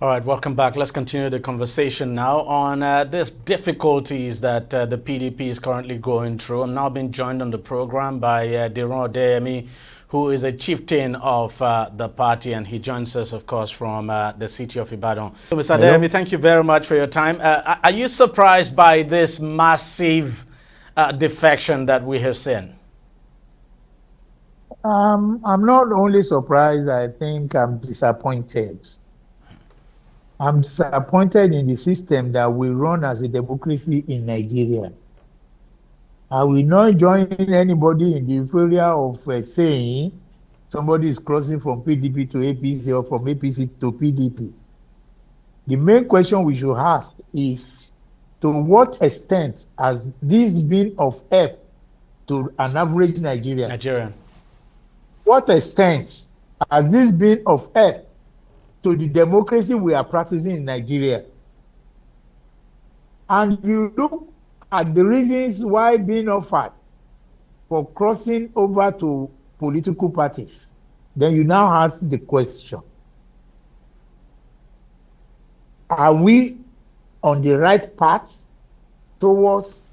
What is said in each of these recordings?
All right, welcome back. Let's continue the conversation now on these difficulties that the PDP is currently going through. I'm now being joined on the program by Deron Odeyemi, who is a chieftain of the party, and he joins us, of course, from the city of Ibadan. So, Mr. Odeyemi, thank you very much for your time. Are you surprised by this massive defection that we have seen? I'm not only surprised, I think I'm disappointed. I'm disappointed in the system that we run as a democracy in Nigeria. I will not join anybody in the area of saying somebody is crossing from PDP to APC or from APC to PDP. The main question we should ask is, to what extent has this been of help to an average Nigerian? What extent has this been of help to the democracy we are practicing in Nigeria? And you look at the reasons why being offered for crossing over to political parties, then you now ask the question, are we on the right path towards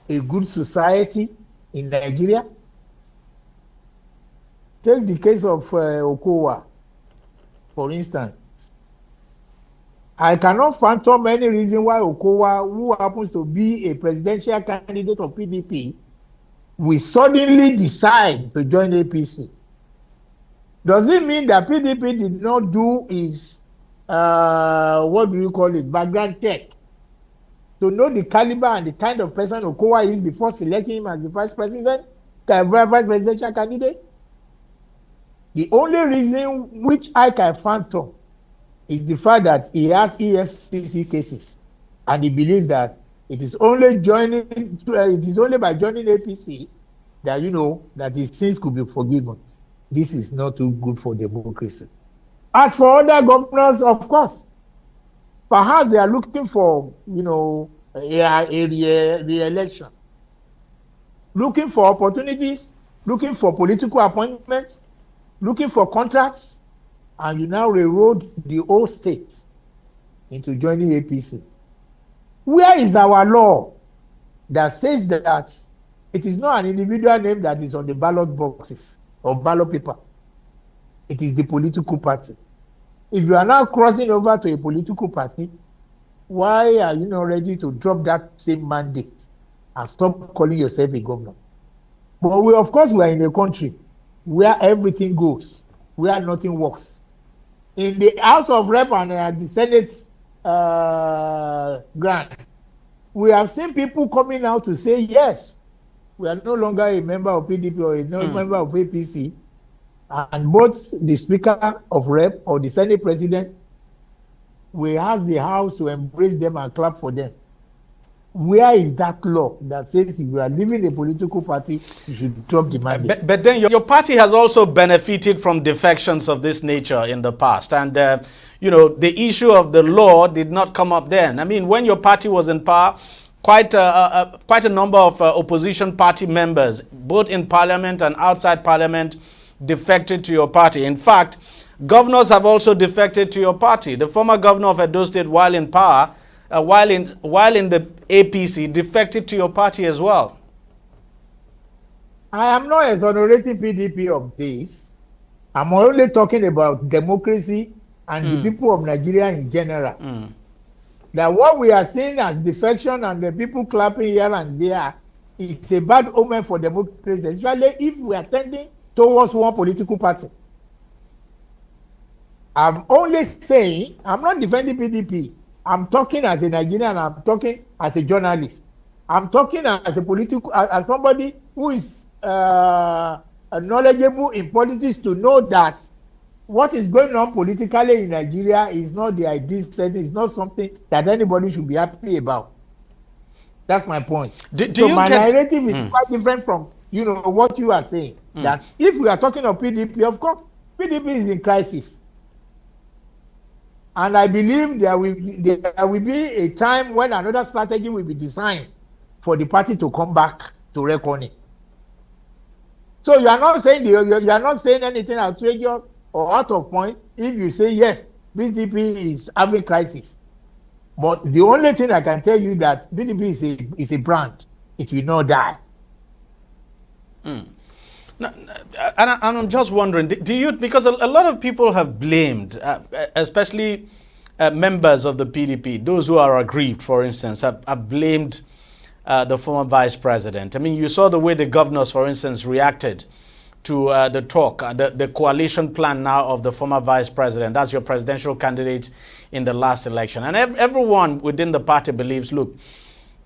a good society in Nigeria? Take the case of Okowa, for instance. I cannot fathom any reason why Okowa, who happens to be a presidential candidate of PDP, will suddenly decide to join APC. Does it mean that PDP did not do its, background check to know the caliber and the kind of person Okowa is before selecting him as the vice presidential candidate? The only reason which I can fathom is the fact that he has EFCC cases, and he believes that it is only by joining APC that that his sins could be forgiven. This is not too good for democracy. As for other governors, of course, perhaps they are looking for a re-election, looking for opportunities, looking for political appointments, looking for contracts, and you now railroad the whole state into joining APC. Where is our law that says that it is not an individual name that is on the ballot boxes or ballot paper? It is the political party. If you are now crossing over to a political party, why are you not ready to drop that same mandate and stop calling yourself a governor? But we are in a country where everything goes, where nothing works. In the House of Rep and the Senate grant, we have seen people coming out to say, yes, we are no longer a member of PDP or a member of APC, and both the Speaker of Rep or the Senate President, we ask the House to embrace them and clap for them. Where is that law that says if you are leaving a political party, you should drop the mandate? But then your party has also benefited from defections of this nature in the past. And, the issue of the law did not come up then. I mean, when your party was in power, quite a number of opposition party members, both in parliament and outside parliament, defected to your party. In fact, governors have also defected to your party. The former governor of Edo State, while in power, while in the APC, defected to your party as well. I am not exonerating PDP of this. I'm only talking about democracy and the people of Nigeria in general. That what we are seeing as defection and the people clapping here and there is a bad omen for democracy, especially if we are tending towards one political party. I'm only saying, I'm not defending PDP. I'm talking as a Nigerian, I'm talking as a journalist. I'm talking as as somebody who is knowledgeable in politics, to know that what is going on politically in Nigeria is not the ideal setting, it's not something that anybody should be happy about. That's my point. My narrative is quite different from what you are saying. That if we are talking of PDP, of course, PDP is in crisis. And I believe there will be a time when another strategy will be designed for the party to come back to reckoning. So you are not saying anything outrageous or out of point if you say yes, PDP is having crisis. But the only thing I can tell you that PDP is a brand. It will not die. Now, and I'm just wondering, do you, because a lot of people have blamed, especially members of the PDP, those who are aggrieved, for instance, have blamed the former vice president. I mean, you saw the way the governors, for instance, reacted to the talk, the coalition plan now of the former vice president. That's your presidential candidate in the last election. And everyone within the party believes, look,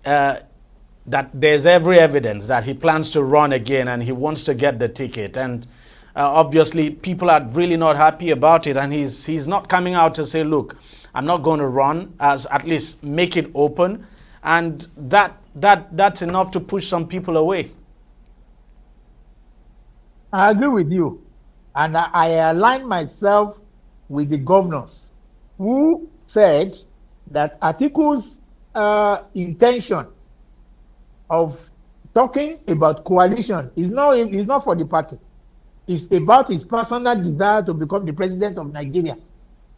that there's every evidence that he plans to run again and he wants to get the ticket. And obviously, people are really not happy about it. And he's not coming out to say, look, I'm not going to run, as at least make it open. And that's enough to push some people away. I agree with you. And I align myself with the governors who said that Atiku's intention of talking about coalition is not for the party. It's about his personal desire to become the president of Nigeria.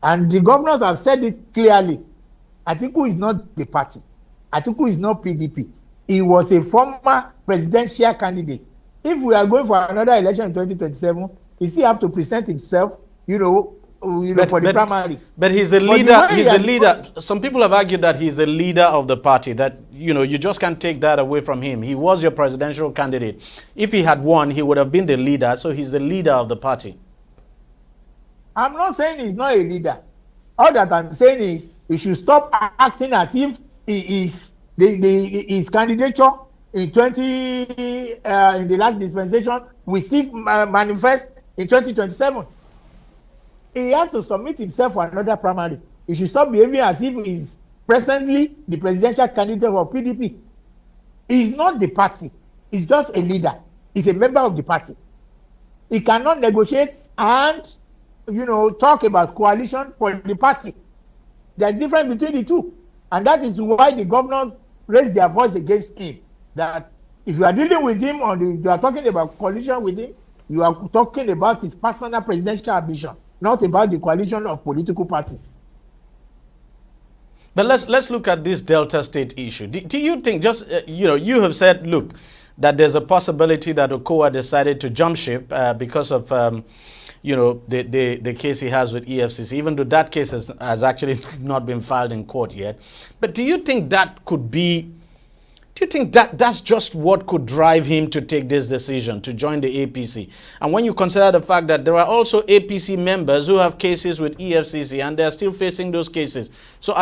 And the governors have said it clearly. Atiku is not the party. Atiku is not PDP. He was a former presidential candidate. If we are going for another election in 2027, he still have to present himself, for the primaries. But he's a leader. He's a leader. Some people have argued that he's the leader of the party, that, you just can't take that away from him. He was your presidential candidate. If he had won, he would have been the leader. So he's the leader of the party. I'm not saying he's not a leader. All that I'm saying is he should stop acting as if he is his candidature in the last dispensation will still manifest in 2027. He has to submit himself for another primary. He should stop behaving as if he is presently the presidential candidate for PDP. He's not the party. He's just a leader. He's a member of the party. He cannot negotiate and talk about coalition for the party. There's a difference between the two. And that is why the governors raised their voice against him. That if you are dealing with him you are talking about coalition with him, you are talking about his personal presidential ambition, not about the coalition of political parties. But let's look at this Delta State issue. Do you think, you have said, look, that there's a possibility that Okowa decided to jump ship because of, the case he has with EFCC, even though that case has actually not been filed in court yet. But do you think that could be, that's just what could drive him to take this decision, to join the APC? And when you consider the fact that there are also APC members who have cases with EFCC and they're still facing those cases. So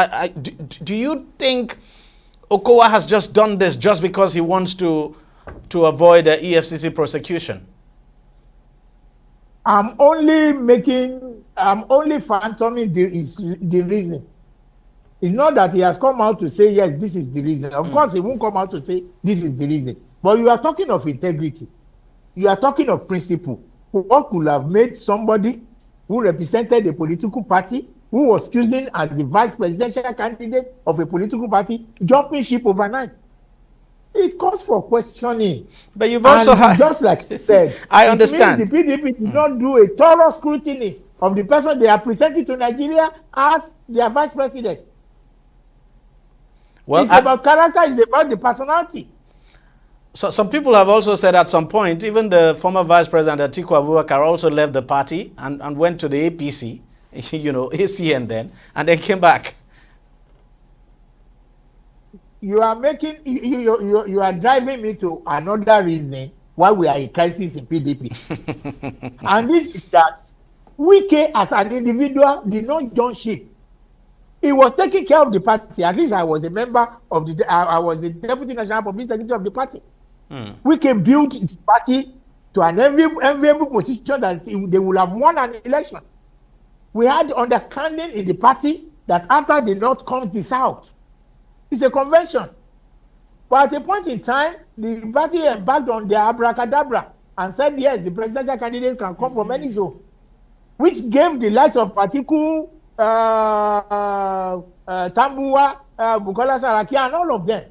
do you think Okowa has just done this just because he wants to avoid the EFCC prosecution? I'm only phantoming the reason. It's not that he has come out to say, yes, this is the reason. Of course, he won't come out to say, this is the reason. But you are talking of integrity. You are talking of principle. What could have made somebody who represented a political party, who was chosen as the vice presidential candidate of a political party, jumping ship overnight? It calls for questioning. But you've also had, just like you said, I understand. The PDP did not do a thorough scrutiny of the person they are presenting to Nigeria as their vice president. Well, it's about character, it's about the personality. So some people have also said at some point, even the former vice president Atiku Abubakar also left the party and went to the APC, ACN then, and then came back. You are making, you are driving me to another reasoning why we are in crisis in PDP. And this is that Wike as an individual did not jump ship. He was taking care of the party. At least I was a member of I was a deputy national public secretary of the party. Wike built the party to an enviable position that they would have won an election. We had understanding in the party that after the North comes the South. It's a convention. But at a point in time, the party embarked on their abracadabra and said, yes, the presidential candidate can come from any zone, which gave the likes of Atiku, Tambuwa, Bukola Saraki, and all of them,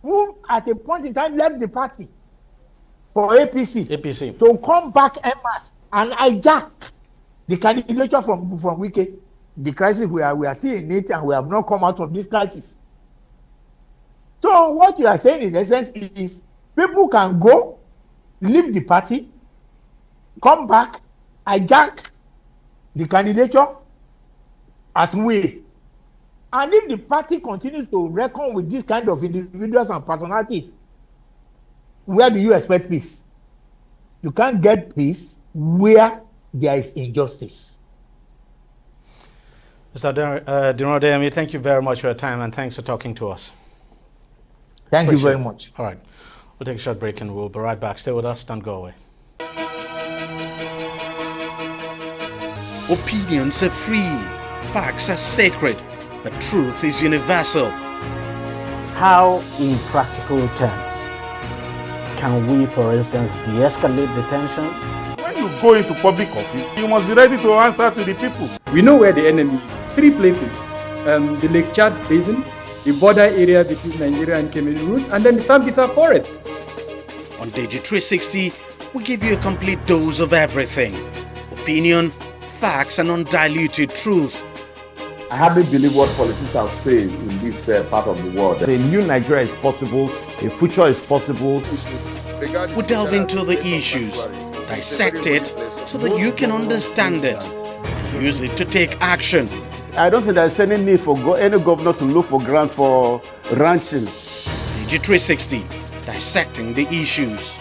who at a point in time left the party for APC. To come back en masse and hijack the candidature from Wike. the crisis we are still in it, and we have not come out of this crisis. So what you are saying in essence is people can go, leave the party, come back, hijack the candidature at will. And if the party continues to reckon with this kind of individuals and personalities, where do you expect peace? You can't get peace where there is injustice. Mr. Dinrodeyemi, thank you very much for your time, and thanks for talking to us. Thank you very much. All right. We'll take a short break and we'll be right back. Stay with us. Don't go away. Opinions are free. Facts are sacred. But truth is universal. How, in practical terms, can we, for instance, de-escalate the tension? When you go into public office, you must be ready to answer to the people. We know where the enemy is. 3 places. The Lake Chad Basin, the border area between Nigeria and Cameroon, and then the Sambisa Forest. On DEJI 360, we give you a complete dose of everything. Opinion, facts, and undiluted truth. I hardly believe what politicians say in this part of the world. A new Nigeria is possible, a future is possible. We delve into the issues, dissect it so that you can understand it, use it to take action. I don't think there's any need for any governor to look for grant for ranching. DEJI 360, dissecting the issues.